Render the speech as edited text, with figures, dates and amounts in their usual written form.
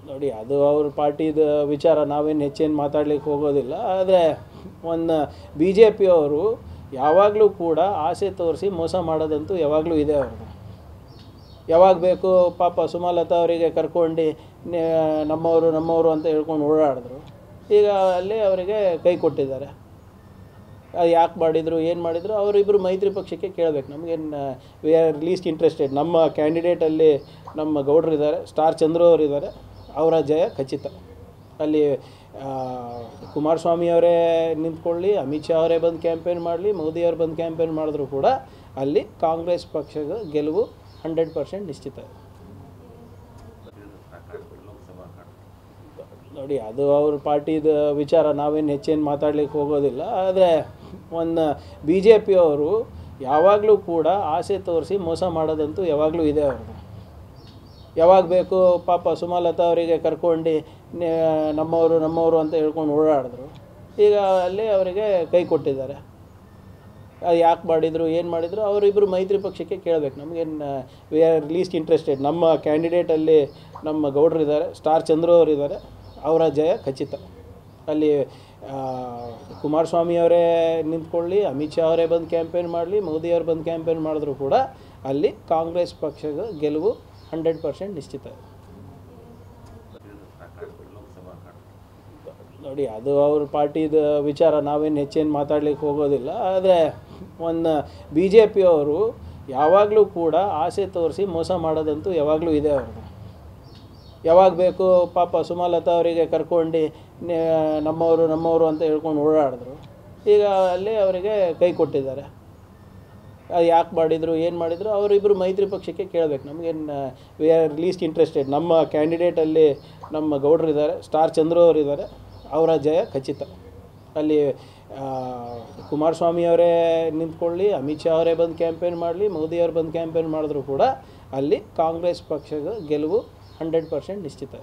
ನೋಡಿ, ಅದು ಅವ್ರ ಪಾರ್ಟಿದ ವಿಚಾರ, ನಾವೇನು ಹೆಚ್ಚೇನು ಮಾತಾಡ್ಲಿಕ್ಕೆ ಹೋಗೋದಿಲ್ಲ. ಆದರೆ ಒಂದು ಬಿ ಜೆ ಪಿಯವರು ಯಾವಾಗಲೂ ಕೂಡ ಆಸೆ ತೋರಿಸಿ ಮೋಸ ಮಾಡೋದಂತೂ ಯಾವಾಗಲೂ ಇದೆ ಅವ್ರದ್ದು. ಯಾವಾಗ ಬೇಕು ಪಾಪ ಸುಮಲತಾ ಅವರಿಗೆ ಕರ್ಕೊಂಡು ನಮ್ಮವರು ಅಂತ ಹೇಳ್ಕೊಂಡು ಓಡಾಡಿದ್ರು. ಈಗ ಅಲ್ಲಿ ಅವರಿಗೆ ಕೈ ಕೊಟ್ಟಿದ್ದಾರೆ. ಅದು ಯಾಕೆ ಮಾಡಿದರು, ಏನು ಮಾಡಿದರು, ಅವರಿಬ್ಬರು ಮೈತ್ರಿ ಪಕ್ಷಕ್ಕೆ ಕೇಳಬೇಕು. ನಮಗೇನು, ವಿ ಆರ್ ಲೀಸ್ಟ್ ಇಂಟ್ರೆಸ್ಟೆಡ್. ನಮ್ಮ ಕ್ಯಾಂಡಿಡೇಟಲ್ಲಿ ನಮ್ಮ ಗೌಡ್ರಿದ್ದಾರೆ, ಸ್ಟಾರ್ ಚಂದ್ರು ಅವರಿದ್ದಾರೆ, ಅವರ ಜಯ ಖಚಿತ. ಅಲ್ಲಿ ಕುಮಾರಸ್ವಾಮಿ ಅವರೇ ನಿಂತ್ಕೊಳ್ಳಿ, ಅಮಿತ್ ಶಾ ಅವರೇ ಬಂದು ಕ್ಯಾಂಪೇನ್ ಮಾಡಲಿ, ಮೋದಿಯವರು ಬಂದು ಕ್ಯಾಂಪೇನ್ ಮಾಡಿದ್ರು ಕೂಡ ಅಲ್ಲಿ ಕಾಂಗ್ರೆಸ್ ಪಕ್ಷದ ಗೆಲುವು 100% ನಿಶ್ಚಿತ. ನೋಡಿ, ಅದು ಅವ್ರ ಪಾರ್ಟಿದ ವಿಚಾರ, ನಾವೇನು ಹೆಚ್ಚೇನು ಮಾತಾಡ್ಲಿಕ್ಕೆ ಹೋಗೋದಿಲ್ಲ. ಆದರೆ ಒಂದು ಬಿ ಜೆ ಪಿಯವರು ಯಾವಾಗಲೂ ಕೂಡ ಆಸೆ ತೋರಿಸಿ ಮೋಸ ಮಾಡೋದಂತೂ ಯಾವಾಗಲೂ ಇದೆ ಅವ್ರದ್ದು. ಯಾವಾಗ ಬೇಕು ಪಾಪ ಸುಮಲತಾ ಅವರಿಗೆ ಕರ್ಕೊಂಡು ನಮ್ಮವರು ಅಂತ ಹೇಳ್ಕೊಂಡು ಓಡಾಡಿದ್ರು. ಈಗ ಅಲ್ಲಿ ಅವರಿಗೆ ಕೈ ಕೊಟ್ಟಿದ್ದಾರೆ. ಅದು ಯಾಕೆ ಮಾಡಿದರು, ಏನು ಮಾಡಿದರು, ಅವರಿಬ್ಬರು ಮೈತ್ರಿ ಪಕ್ಷಕ್ಕೆ ಕೇಳಬೇಕು. ನಮಗೇನು, ವಿ ಆರ್ ಲೀಸ್ಟ್ ಇಂಟ್ರೆಸ್ಟೆಡ್. ನಮ್ಮ ಕ್ಯಾಂಡಿಡೇಟಲ್ಲಿ ನಮ್ಮ ಗೌಡ್ರಿದ್ದಾರೆ, ಸ್ಟಾರ್ ಚಂದ್ರು ಅವರಿದ್ದಾರೆ, ಅವರ ಜಯ ಖಚಿತ. ಅಲ್ಲಿ ಕುಮಾರಸ್ವಾಮಿ ಅವರೇ ನಿಂತ್ಕೊಳ್ಳಿ, ಅಮಿತ್ ಶಾ ಅವರೇ ಬಂದು ಕ್ಯಾಂಪೇನ್ ಮಾಡಲಿ, ಮೋದಿಯವರು ಬಂದು ಕ್ಯಾಂಪೇನ್ ಮಾಡಿದ್ರು ಕೂಡ ಅಲ್ಲಿ ಕಾಂಗ್ರೆಸ್ ಪಕ್ಷದ ಗೆಲುವು 100% ನಿಶ್ಚಿತ. ನೋಡಿ, ಅದು ಅವ್ರ ಪಾರ್ಟಿದ ವಿಚಾರ, ನಾವೇನು ಹೆಚ್ಚೇನು ಮಾತಾಡ್ಲಿಕ್ಕೆ ಹೋಗೋದಿಲ್ಲ. ಆದರೆ ಒಂದು ಬಿ ಜೆ ಪಿಯವರು ಯಾವಾಗಲೂ ಕೂಡ ಆಸೆ ತೋರಿಸಿ ಮೋಸ ಮಾಡೋದಂತೂ ಯಾವಾಗಲೂ ಇದೆ ಅವ್ರದ್ದು. ಯಾವಾಗ ಬೇಕು ಪಾಪ ಸುಮಲತಾ ಅವರಿಗೆ ಕರ್ಕೊಂಡು ನಮ್ಮವರು ಅಂತ ಹೇಳ್ಕೊಂಡು ಓಡಾಡಿದ್ರು. ಈಗ ಅಲ್ಲಿ ಅವರಿಗೆ ಕೈ ಕೊಟ್ಟಿದ್ದಾರೆ. ಅದು ಯಾಕೆ ಮಾಡಿದರು, ಏನು ಮಾಡಿದರು, ಅವರಿಬ್ಬರು ಮೈತ್ರಿ ಪಕ್ಷಕ್ಕೆ ಕೇಳಬೇಕು. ನಮಗೇನು, ವಿ ಆರ್ ಲೀಸ್ಟ್ ಇಂಟ್ರೆಸ್ಟೆಡ್. ನಮ್ಮ ಕ್ಯಾಂಡಿಡೇಟಲ್ಲಿ ನಮ್ಮ ಗೌಡ್ರಿದ್ದಾರೆ, ಸ್ಟಾರ್ ಚಂದ್ರು ಅವರಿದ್ದಾರೆ, ಅವರ ಜಯ ಖಚಿತ. ಅಲ್ಲಿ ಕುಮಾರಸ್ವಾಮಿ ಅವರೇ ನಿಂತ್ಕೊಳ್ಳಿ, ಅಮಿತ್ ಶಾ ಅವರೇ ಬಂದು ಕ್ಯಾಂಪೇನ್ ಮಾಡಲಿ, ಮೋದಿಯವರು ಬಂದು ಕ್ಯಾಂಪೇನ್ ಮಾಡಿದ್ರು ಕೂಡ ಅಲ್ಲಿ ಕಾಂಗ್ರೆಸ್ ಪಕ್ಷದ ಗೆಲುವು 100% ನಿಶ್ಚಿತ.